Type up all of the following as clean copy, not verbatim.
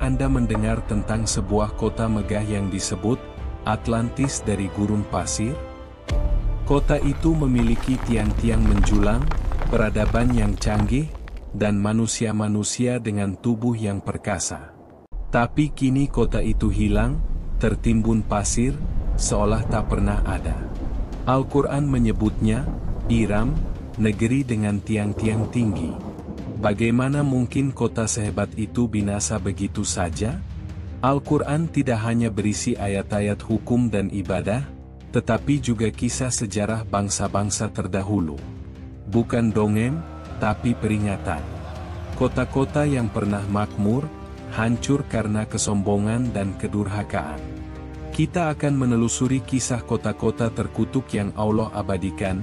Anda mendengar tentang sebuah kota megah yang disebut Atlantis dari gurun pasir? Kota itu memiliki tiang-tiang menjulang, peradaban yang canggih, dan manusia-manusia dengan tubuh yang perkasa. Tapi kini kota itu hilang, tertimbun pasir, seolah tak pernah ada. Al-Quran menyebutnya, Iram, negeri dengan tiang-tiang tinggi. Bagaimana mungkin kota sehebat itu binasa begitu saja? Al-Quran tidak hanya berisi ayat-ayat hukum dan ibadah, tetapi juga kisah sejarah bangsa-bangsa terdahulu. Bukan dongeng, tapi peringatan. Kota-kota yang pernah makmur, hancur karena kesombongan dan kedurhakaan. Kita akan menelusuri kisah kota-kota terkutuk yang Allah abadikan,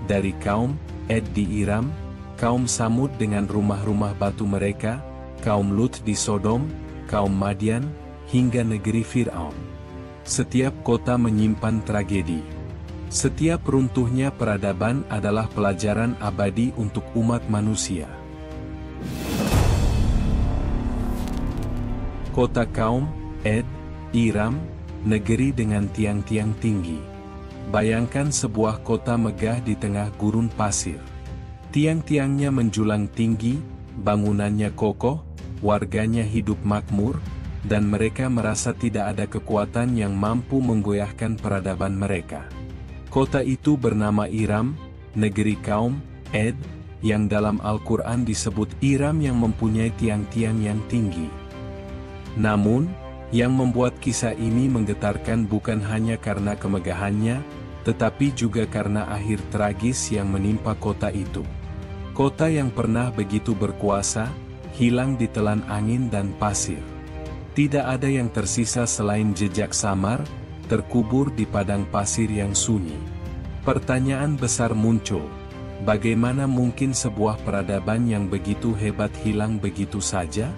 dari kaum Ad di Iram, kaum Samud dengan rumah-rumah batu mereka, kaum Lut di Sodom, kaum Madian, hingga negeri Fir'aun. Setiap kota menyimpan tragedi. Setiap runtuhnya peradaban adalah pelajaran abadi untuk umat manusia. Kota kaum Ad, Iram, negeri dengan tiang-tiang tinggi. Bayangkan sebuah kota megah di tengah gurun pasir. Tiang-tiangnya menjulang tinggi, bangunannya kokoh, warganya hidup makmur, dan mereka merasa tidak ada kekuatan yang mampu menggoyahkan peradaban mereka. Kota itu bernama Iram, negeri kaum Ad, yang dalam Al-Quran disebut Iram yang mempunyai tiang-tiang yang tinggi. Namun, yang membuat kisah ini menggetarkan bukan hanya karena kemegahannya, tetapi juga karena akhir tragis yang menimpa kota itu. Kota yang pernah begitu berkuasa, hilang ditelan angin dan pasir. Tidak ada yang tersisa selain jejak samar, terkubur di padang pasir yang sunyi. Pertanyaan besar muncul, bagaimana mungkin sebuah peradaban yang begitu hebat hilang begitu saja?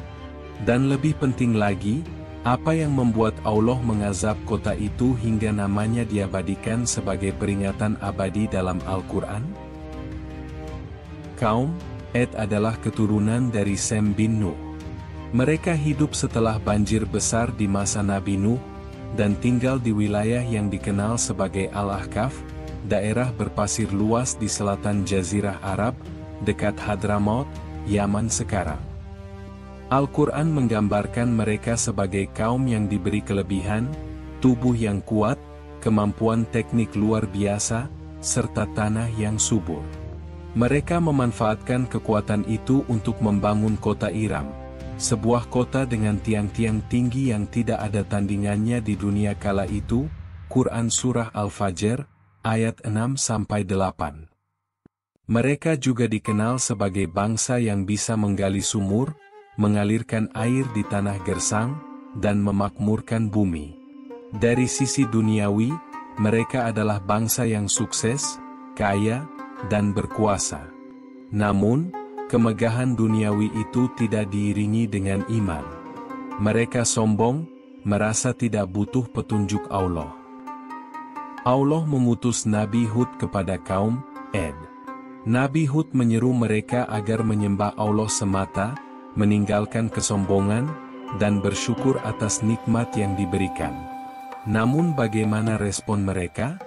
Dan lebih penting lagi, apa yang membuat Allah mengazab kota itu hingga namanya diabadikan sebagai peringatan abadi dalam Al-Quran? Kaum Ad adalah keturunan dari Sem bin Nuh. Mereka hidup setelah banjir besar di masa Nabi Nuh, dan tinggal di wilayah yang dikenal sebagai Al-Ahqaf, daerah berpasir luas di selatan Jazirah Arab, dekat Hadramaut, Yaman sekarang. Al-Quran menggambarkan mereka sebagai kaum yang diberi kelebihan, tubuh yang kuat, kemampuan teknik luar biasa, serta tanah yang subur. Mereka memanfaatkan kekuatan itu untuk membangun kota Iram, sebuah kota dengan tiang-tiang tinggi yang tidak ada tandingannya di dunia kala itu. Quran Surah Al-Fajr, ayat 6-8. Mereka juga dikenal sebagai bangsa yang bisa menggali sumur, mengalirkan air di tanah gersang, dan memakmurkan bumi. Dari sisi duniawi, mereka adalah bangsa yang sukses, kaya, dan berkuasa. Namun, kemegahan duniawi itu tidak diiringi dengan iman. Mereka sombong, merasa tidak butuh petunjuk Allah. Allah mengutus Nabi Hud kepada kaum Ad. Nabi Hud menyeru mereka agar menyembah Allah semata, meninggalkan kesombongan, dan bersyukur atas nikmat yang diberikan. Namun bagaimana respon mereka?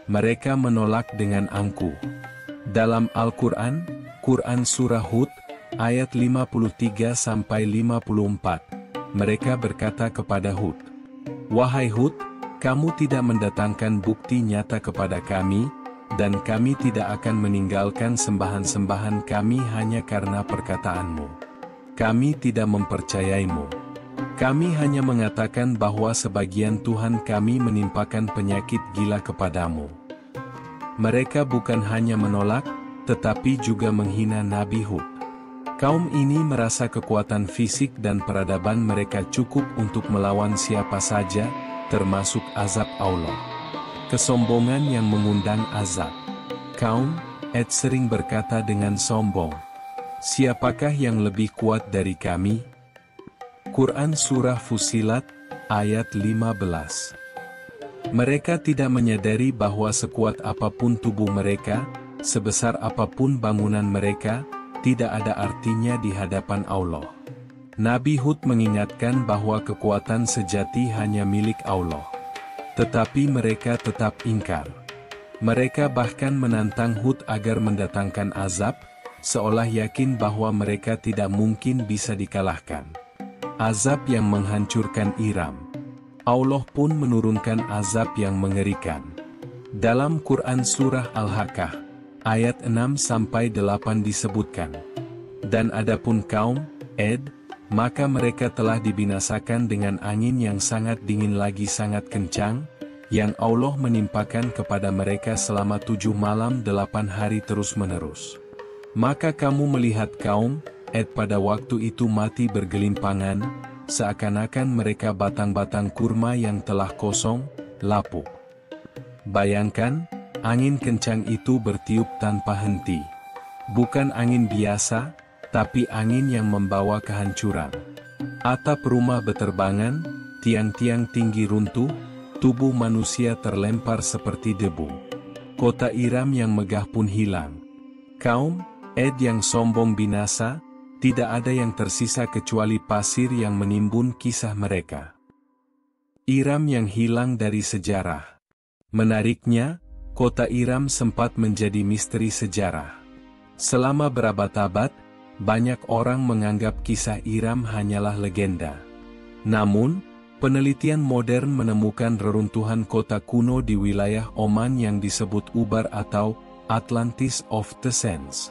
Mereka menolak dengan angkuh. Dalam Al-Quran, Quran Surah Hud, ayat 53-54, mereka berkata kepada Hud, "Wahai Hud, kamu tidak mendatangkan bukti nyata kepada kami, dan kami tidak akan meninggalkan sembahan-sembahan kami hanya karena perkataanmu. Kami tidak mempercayaimu. Kami hanya mengatakan bahwa sebagian Tuhan kami menimpakan penyakit gila kepadamu." Mereka bukan hanya menolak, tetapi juga menghina Nabi Hud. Kaum ini merasa kekuatan fisik dan peradaban mereka cukup untuk melawan siapa saja, termasuk azab Allah. Kesombongan yang mengundang azab. Kaum Ad sering berkata dengan sombong, "Siapakah yang lebih kuat dari kami?" Quran Surah Fussilat, ayat 15. Mereka tidak menyadari bahwa sekuat apapun tubuh mereka, sebesar apapun bangunan mereka, tidak ada artinya di hadapan Allah. Nabi Hud mengingatkan bahwa kekuatan sejati hanya milik Allah. Tetapi mereka tetap ingkar. Mereka bahkan menantang Hud agar mendatangkan azab, seolah yakin bahwa mereka tidak mungkin bisa dikalahkan. Azab yang menghancurkan Iram. Allah pun menurunkan azab yang mengerikan. Dalam Quran Surah Al-Haqqah, ayat 6-8 disebutkan, "Dan adapun kaum Ad, maka mereka telah dibinasakan dengan angin yang sangat dingin lagi sangat kencang, yang Allah menimpakan kepada mereka selama 7 malam 8 hari terus-menerus. Maka kamu melihat kaum Ad pada waktu itu mati bergelimpangan, seakan-akan mereka batang-batang kurma yang telah kosong, lapuk. Bayangkan, angin kencang itu bertiup tanpa henti. Bukan angin biasa, tapi angin yang membawa kehancuran. Atap rumah beterbangan, tiang-tiang tinggi runtuh, tubuh manusia terlempar seperti debu. Kota Iram yang megah pun hilang. Kaum Ad yang sombong binasa, tidak ada yang tersisa kecuali pasir yang menimbun kisah mereka. Iram yang hilang dari sejarah. Menariknya, kota Iram sempat menjadi misteri sejarah. Selama berabad-abad, banyak orang menganggap kisah Iram hanyalah legenda. Namun, penelitian modern menemukan reruntuhan kota kuno di wilayah Oman yang disebut Ubar atau Atlantis of the Sands.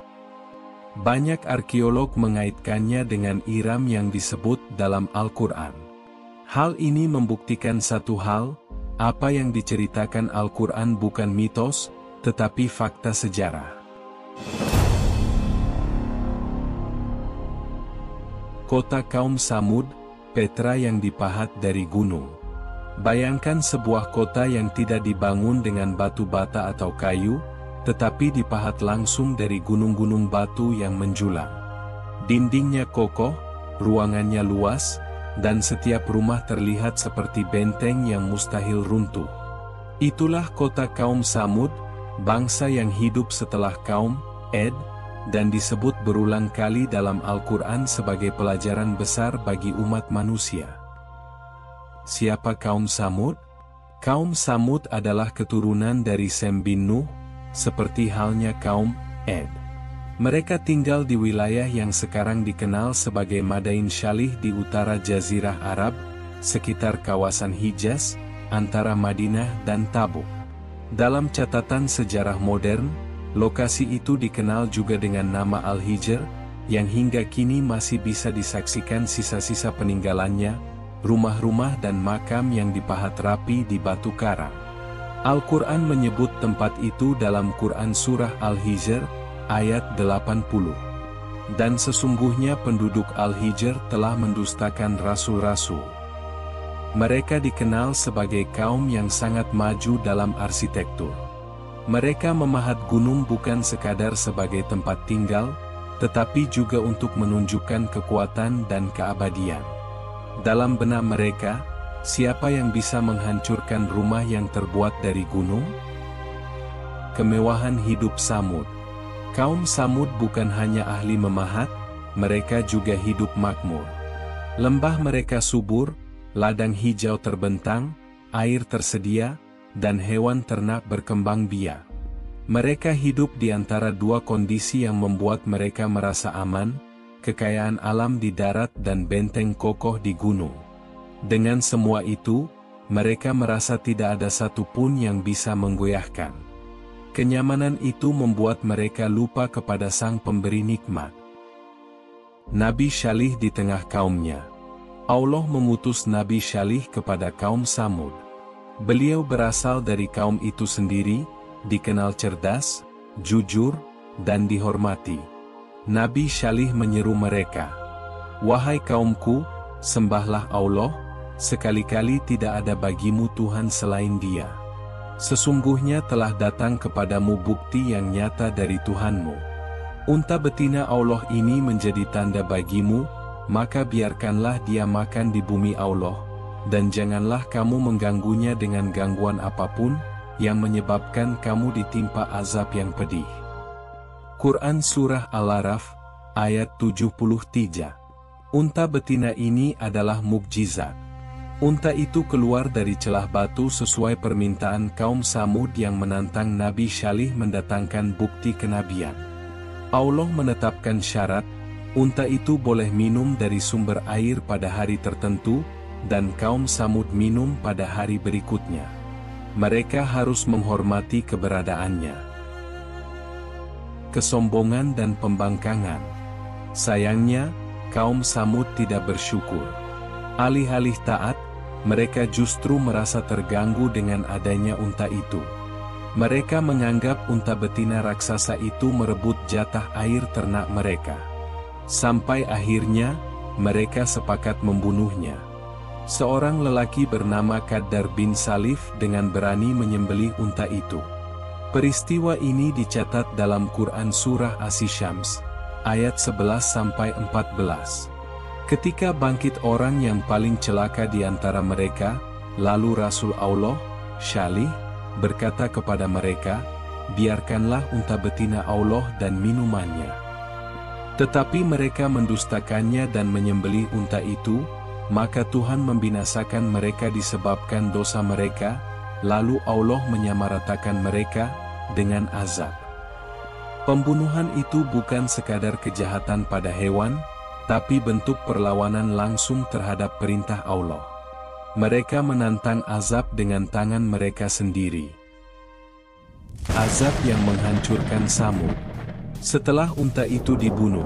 Banyak arkeolog mengaitkannya dengan Iram yang disebut dalam Al-Quran. Hal ini membuktikan satu hal, apa yang diceritakan Al-Quran bukan mitos, tetapi fakta sejarah. Kota kaum Samud, Petra yang dipahat dari gunung. Bayangkan sebuah kota yang tidak dibangun dengan batu bata atau kayu, tetapi dipahat langsung dari gunung-gunung batu yang menjulang. Dindingnya kokoh, ruangannya luas, dan setiap rumah terlihat seperti benteng yang mustahil runtuh. Itulah kota kaum Samud, bangsa yang hidup setelah kaum Ad, dan disebut berulang kali dalam Al-Quran sebagai pelajaran besar bagi umat manusia. Siapa kaum Samud? Kaum Samud adalah keturunan dari Sem bin Nuh, seperti halnya kaum Ad. Mereka tinggal di wilayah yang sekarang dikenal sebagai Madain Syalih di utara Jazirah Arab, sekitar kawasan Hijaz, antara Madinah dan Tabuk. Dalam catatan sejarah modern, lokasi itu dikenal juga dengan nama Al-Hijr, yang hingga kini masih bisa disaksikan sisa-sisa peninggalannya, rumah-rumah dan makam yang dipahat rapi di batu karang. Al-Quran menyebut tempat itu dalam Quran Surah Al-Hijr, ayat 80. Dan sesungguhnya penduduk Al-Hijr telah mendustakan rasul-rasul. Mereka dikenal sebagai kaum yang sangat maju dalam arsitektur. Mereka memahat gunung bukan sekadar sebagai tempat tinggal, tetapi juga untuk menunjukkan kekuatan dan keabadian. Dalam benak mereka, siapa yang bisa menghancurkan rumah yang terbuat dari gunung? Kemewahan hidup Samud. Kaum Samud bukan hanya ahli memahat, mereka juga hidup makmur. Lembah mereka subur, ladang hijau terbentang, air tersedia, dan hewan ternak berkembang biak. Mereka hidup di antara dua kondisi yang membuat mereka merasa aman, kekayaan alam di darat dan benteng kokoh di gunung. Dengan semua itu, mereka merasa tidak ada satupun yang bisa menggoyahkan. Kenyamanan itu membuat mereka lupa kepada Sang Pemberi nikmat. Nabi Syalih di tengah kaumnya. Allah mengutus Nabi Syalih kepada kaum Samud. Beliau berasal dari kaum itu sendiri, dikenal cerdas, jujur, dan dihormati. Nabi Syalih menyeru mereka, "Wahai kaumku, sembahlah Allah, sekali-kali tidak ada bagimu Tuhan selain Dia. Sesungguhnya telah datang kepadamu bukti yang nyata dari Tuhanmu. Unta betina Allah ini menjadi tanda bagimu, maka biarkanlah dia makan di bumi Allah, dan janganlah kamu mengganggunya dengan gangguan apapun, yang menyebabkan kamu ditimpa azab yang pedih." Quran Surah Al-Araf, ayat 73. Unta betina ini adalah mukjizat. Unta itu keluar dari celah batu sesuai permintaan kaum Samud yang menantang Nabi Syalih mendatangkan bukti kenabian. Allah menetapkan syarat, unta itu boleh minum dari sumber air pada hari tertentu, dan kaum Samud minum pada hari berikutnya. Mereka harus menghormati keberadaannya. Kesombongan dan pembangkangan. Sayangnya, kaum Samud tidak bersyukur. Alih-alih taat, mereka justru merasa terganggu dengan adanya unta itu. Mereka menganggap unta betina raksasa itu merebut jatah air ternak mereka. Sampai akhirnya, mereka sepakat membunuhnya. Seorang lelaki bernama Qaddar bin Salif dengan berani menyembelih unta itu. Peristiwa ini dicatat dalam Quran Surah As-Syams, ayat 11-14. Ketika bangkit orang yang paling celaka di antara mereka, lalu Rasul Allah, Syalih, berkata kepada mereka, biarkanlah unta betina Allah dan minumannya. Tetapi mereka mendustakannya dan menyembelih unta itu, maka Tuhan membinasakan mereka disebabkan dosa mereka, lalu Allah menyamaratakan mereka dengan azab. Pembunuhan itu bukan sekadar kejahatan pada hewan, tapi bentuk perlawanan langsung terhadap perintah Allah. Mereka menantang azab dengan tangan mereka sendiri. Azab yang menghancurkan Samud. Setelah unta itu dibunuh,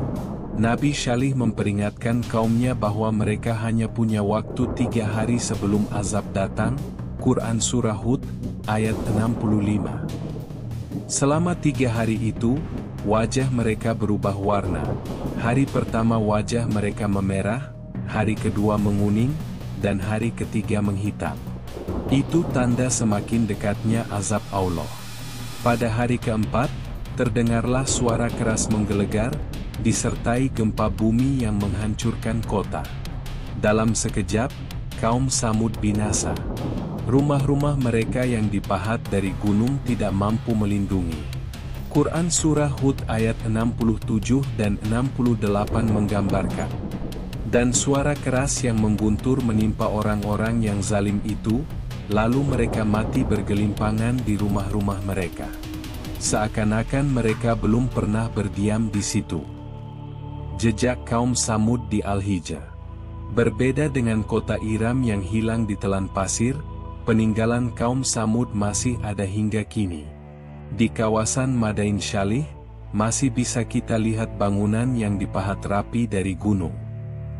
Nabi Syalih memperingatkan kaumnya bahwa mereka hanya punya waktu 3 hari sebelum azab datang, Quran Surah Hud, ayat 65. Selama 3 hari itu, wajah mereka berubah warna. Hari pertama wajah mereka memerah, hari kedua menguning, dan hari ketiga menghitam. Itu tanda semakin dekatnya azab Allah. Pada hari keempat, terdengarlah suara keras menggelegar, disertai gempa bumi yang menghancurkan kota. Dalam sekejap, kaum Samud binasa. Rumah-rumah mereka yang dipahat dari gunung tidak mampu melindungi. Quran Surah Hud ayat 67 dan 68 menggambarkan. Dan suara keras yang mengguntur menimpa orang-orang yang zalim itu, lalu mereka mati bergelimpangan di rumah-rumah mereka. Seakan-akan mereka belum pernah berdiam di situ. Jejak kaum Samud di Al-Hijr. Berbeda dengan kota Iram yang hilang di telan pasir, peninggalan kaum Samud masih ada hingga kini. Di kawasan Madain Syalih, masih bisa kita lihat bangunan yang dipahat rapi dari gunung.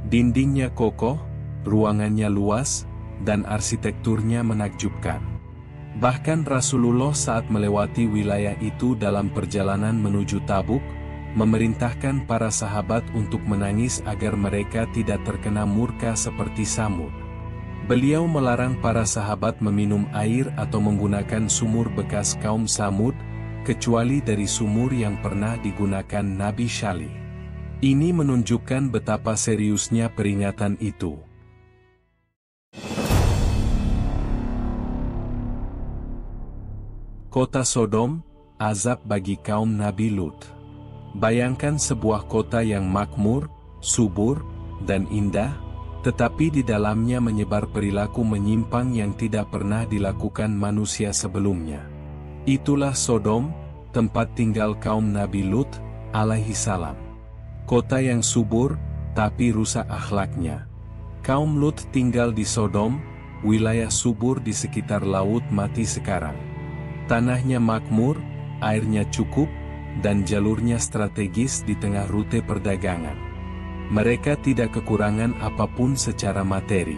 Dindingnya kokoh, ruangannya luas, dan arsitekturnya menakjubkan. Bahkan Rasulullah saat melewati wilayah itu dalam perjalanan menuju Tabuk, memerintahkan para sahabat untuk menangis agar mereka tidak terkena murka seperti Samud. Beliau melarang para sahabat meminum air atau menggunakan sumur bekas kaum Samud, kecuali dari sumur yang pernah digunakan Nabi Syalih. Ini menunjukkan betapa seriusnya peringatan itu. Kota Sodom, azab bagi kaum Nabi Lut. Bayangkan sebuah kota yang makmur, subur, dan indah, tetapi di dalamnya menyebar perilaku menyimpang yang tidak pernah dilakukan manusia sebelumnya. Itulah Sodom, tempat tinggal kaum Nabi Lut, alaihi salam. Kota yang subur, tapi rusak akhlaknya. Kaum Lut tinggal di Sodom, wilayah subur di sekitar Laut Mati sekarang. Tanahnya makmur, airnya cukup, dan jalurnya strategis di tengah rute perdagangan. Mereka tidak kekurangan apapun secara materi.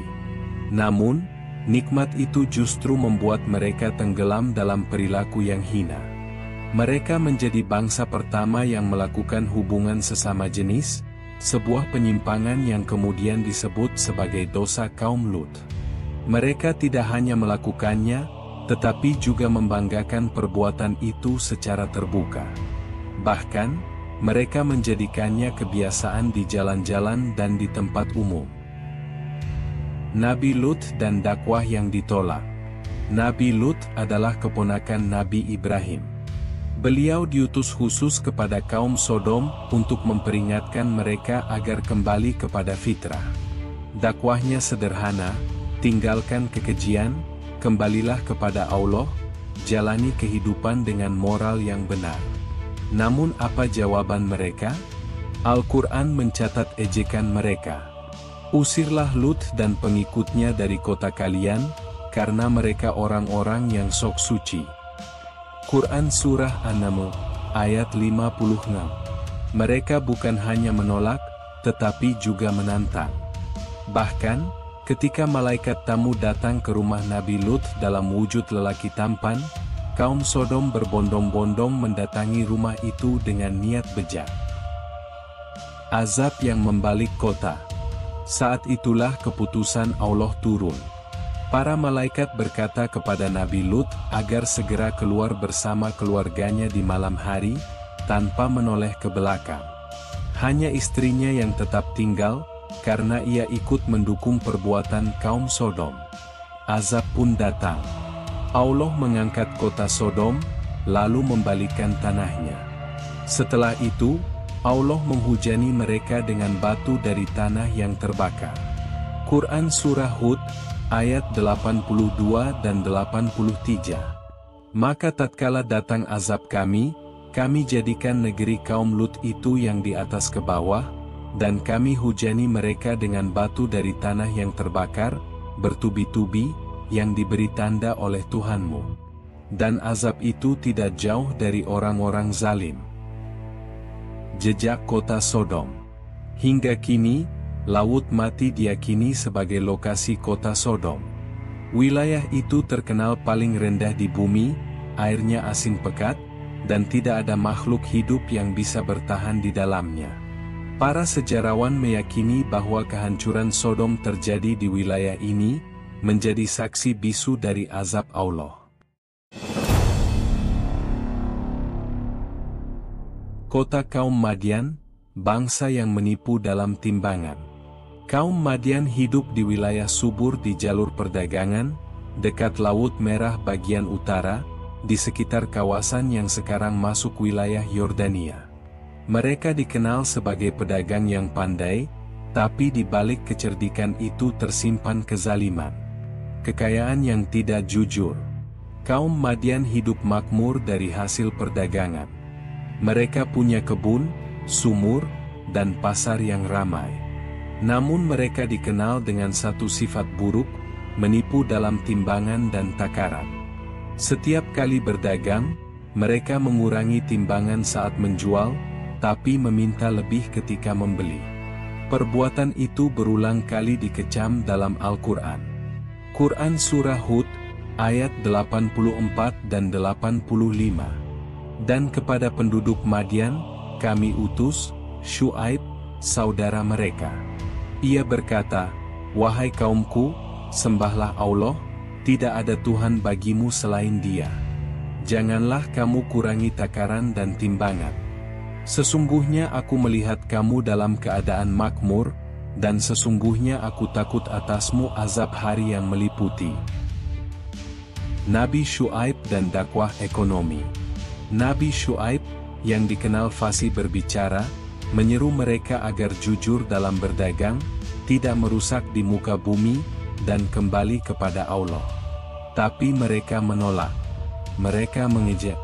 Namun, nikmat itu justru membuat mereka tenggelam dalam perilaku yang hina. Mereka menjadi bangsa pertama yang melakukan hubungan sesama jenis, sebuah penyimpangan yang kemudian disebut sebagai dosa kaum Lut. Mereka tidak hanya melakukannya, tetapi juga membanggakan perbuatan itu secara terbuka. Bahkan, mereka menjadikannya kebiasaan di jalan-jalan dan di tempat umum. Nabi Lut dan dakwah yang ditolak. Nabi Lut adalah keponakan Nabi Ibrahim. Beliau diutus khusus kepada kaum Sodom untuk memperingatkan mereka agar kembali kepada fitrah. Dakwahnya sederhana, tinggalkan kekejian, kembalilah kepada Allah, jalani kehidupan dengan moral yang benar. Namun apa jawaban mereka? Al-Quran mencatat ejekan mereka. Usirlah Lut dan pengikutnya dari kota kalian, karena mereka orang-orang yang sok suci. Quran Surah An-Naml, ayat 56. Mereka bukan hanya menolak, tetapi juga menantang. Bahkan, ketika malaikat tamu datang ke rumah Nabi Lut dalam wujud lelaki tampan, kaum Sodom berbondong-bondong mendatangi rumah itu dengan niat bejat. Azab yang membalik kota. Saat itulah keputusan Allah turun. Para malaikat berkata kepada Nabi Lut agar segera keluar bersama keluarganya di malam hari, tanpa menoleh ke belakang. Hanya istrinya yang tetap tinggal, karena ia ikut mendukung perbuatan kaum Sodom. Azab pun datang. Allah mengangkat kota Sodom, lalu membalikkan tanahnya. Setelah itu, Allah menghujani mereka dengan batu dari tanah yang terbakar. Quran Surah Hud, ayat 82 dan 83. Maka tatkala datang azab kami jadikan negeri kaum Lut itu yang di atas ke bawah, dan kami hujani mereka dengan batu dari tanah yang terbakar, bertubi-tubi, yang diberi tanda oleh Tuhanmu. Dan azab itu tidak jauh dari orang-orang zalim. Jejak kota Sodom. Hingga kini, Laut Mati diyakini sebagai lokasi kota Sodom. Wilayah itu terkenal paling rendah di bumi, airnya asin pekat, dan tidak ada makhluk hidup yang bisa bertahan di dalamnya. Para sejarawan meyakini bahwa kehancuran Sodom terjadi di wilayah ini, menjadi saksi bisu dari azab Allah. Kota kaum Madian, bangsa yang menipu dalam timbangan. Kaum Madian hidup di wilayah subur di jalur perdagangan, dekat Laut Merah bagian utara, di sekitar kawasan yang sekarang masuk wilayah Yordania. Mereka dikenal sebagai pedagang yang pandai, tapi di balik kecerdikan itu tersimpan kezaliman. Kekayaan yang tidak jujur. Kaum Madian hidup makmur dari hasil perdagangan. Mereka punya kebun, sumur, dan pasar yang ramai. Namun mereka dikenal dengan satu sifat buruk, menipu dalam timbangan dan takaran. Setiap kali berdagang, mereka mengurangi timbangan saat menjual, tapi meminta lebih ketika membeli. Perbuatan itu berulang kali dikecam dalam Al-Quran. Quran Surah Hud, ayat 84 dan 85. Dan kepada penduduk Madian, kami utus Syuaib, saudara mereka. Ia berkata, "Wahai kaumku, sembahlah Allah, tidak ada Tuhan bagimu selain Dia. Janganlah kamu kurangi takaran dan timbangan. Sesungguhnya aku melihat kamu dalam keadaan makmur, dan sesungguhnya aku takut atasmu azab hari yang meliputi." Nabi Syuaib dan dakwah ekonomi. Nabi Syuaib, yang dikenal fasih berbicara, menyeru mereka agar jujur dalam berdagang, tidak merusak di muka bumi, dan kembali kepada Allah. Tapi mereka menolak. Mereka mengejek.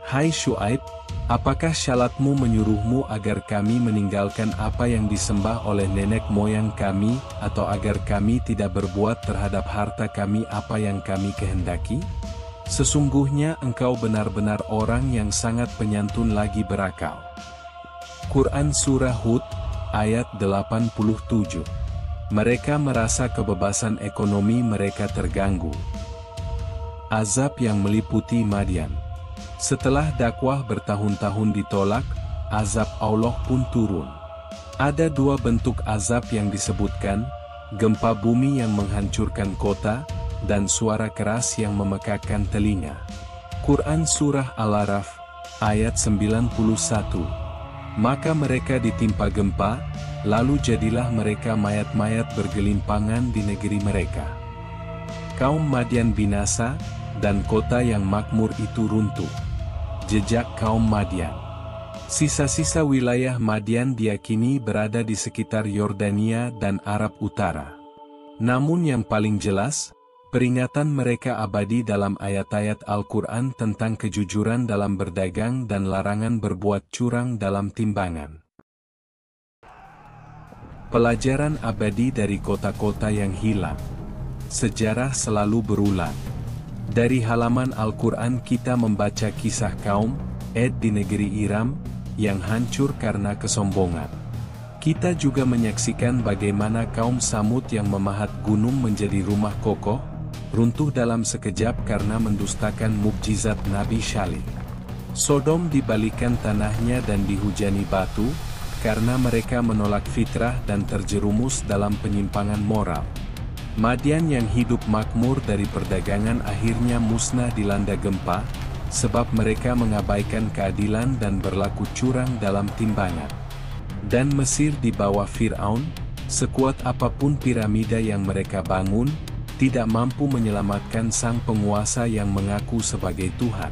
"Hai Syuaib, apakah syalatmu menyuruhmu agar kami meninggalkan apa yang disembah oleh nenek moyang kami, atau agar kami tidak berbuat terhadap harta kami apa yang kami kehendaki? Sesungguhnya engkau benar-benar orang yang sangat penyantun lagi berakal." Quran Surah Hud, ayat 87. Mereka merasa kebebasan ekonomi mereka terganggu. Azab yang meliputi Madian. Setelah dakwah bertahun-tahun ditolak, azab Allah pun turun. Ada dua bentuk azab yang disebutkan, gempa bumi yang menghancurkan kota, dan suara keras yang memekakkan telinga. Quran Surah Al-Araf, ayat 91. Maka mereka ditimpa gempa, lalu jadilah mereka mayat-mayat bergelimpangan di negeri mereka. Kaum Madian binasa, dan kota yang makmur itu runtuh. jejak kaum Madian. Sisa-sisa wilayah Madian diyakini berada di sekitar Yordania dan Arab Utara. Namun yang paling jelas, peringatan mereka abadi dalam ayat-ayat Al-Quran tentang kejujuran dalam berdagang dan larangan berbuat curang dalam timbangan. Pelajaran abadi dari kota-kota yang hilang. Sejarah selalu berulang. Dari halaman Al-Quran kita membaca kisah kaum Ad di negeri Iram, yang hancur karena kesombongan. Kita juga menyaksikan bagaimana kaum Samud yang memahat gunung menjadi rumah kokoh, runtuh dalam sekejap karena mendustakan mukjizat Nabi Syalih. Sodom dibalikan tanahnya dan dihujani batu, karena mereka menolak fitrah dan terjerumus dalam penyimpangan moral. Madian yang hidup makmur dari perdagangan akhirnya musnah dilanda gempa, sebab mereka mengabaikan keadilan dan berlaku curang dalam timbangan. Dan Mesir di bawah Fir'aun, sekuat apapun piramida yang mereka bangun, tidak mampu menyelamatkan sang penguasa yang mengaku sebagai Tuhan.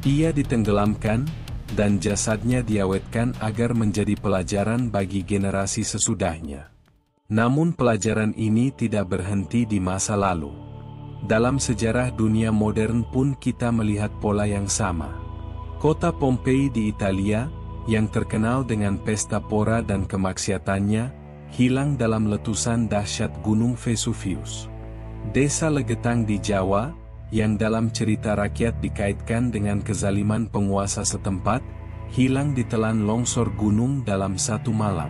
Ia ditenggelamkan, dan jasadnya diawetkan agar menjadi pelajaran bagi generasi sesudahnya. Namun pelajaran ini tidak berhenti di masa lalu. Dalam sejarah dunia modern pun kita melihat pola yang sama. Kota Pompei di Italia, yang terkenal dengan pesta pora dan kemaksiatannya, hilang dalam letusan dahsyat Gunung Vesuvius. Desa Legetang di Jawa, yang dalam cerita rakyat dikaitkan dengan kezaliman penguasa setempat, hilang ditelan longsor gunung dalam satu malam.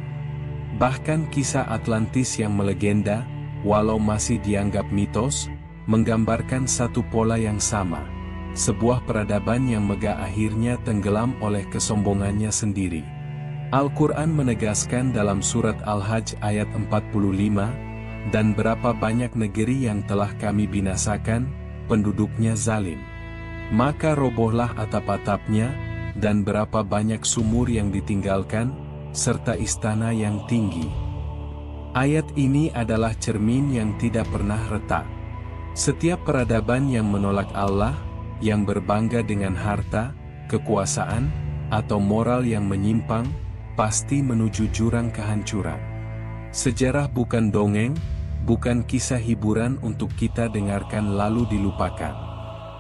Bahkan kisah Atlantis yang melegenda, walau masih dianggap mitos, menggambarkan satu pola yang sama. Sebuah peradaban yang megah akhirnya tenggelam oleh kesombongannya sendiri. Al-Quran menegaskan dalam surat Al-Hajj ayat 45, dan berapa banyak negeri yang telah kami binasakan, penduduknya zalim. Maka robohlah atap-atapnya, dan berapa banyak sumur yang ditinggalkan, serta istana yang tinggi. Ayat ini adalah cermin yang tidak pernah retak. Setiap peradaban yang menolak Allah, yang berbangga dengan harta, kekuasaan, atau moral yang menyimpang, pasti menuju jurang kehancuran. Sejarah bukan dongeng, bukan kisah hiburan untuk kita dengarkan lalu dilupakan.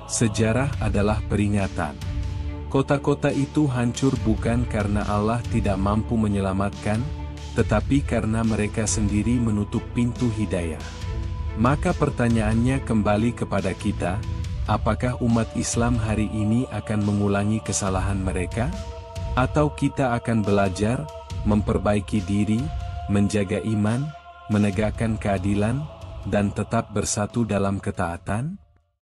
Sejarah adalah peringatan. Kota-kota itu hancur bukan karena Allah tidak mampu menyelamatkan, tetapi karena mereka sendiri menutup pintu hidayah. Maka pertanyaannya kembali kepada kita, apakah umat Islam hari ini akan mengulangi kesalahan mereka? Atau kita akan belajar, memperbaiki diri, menjaga iman, menegakkan keadilan, dan tetap bersatu dalam ketaatan?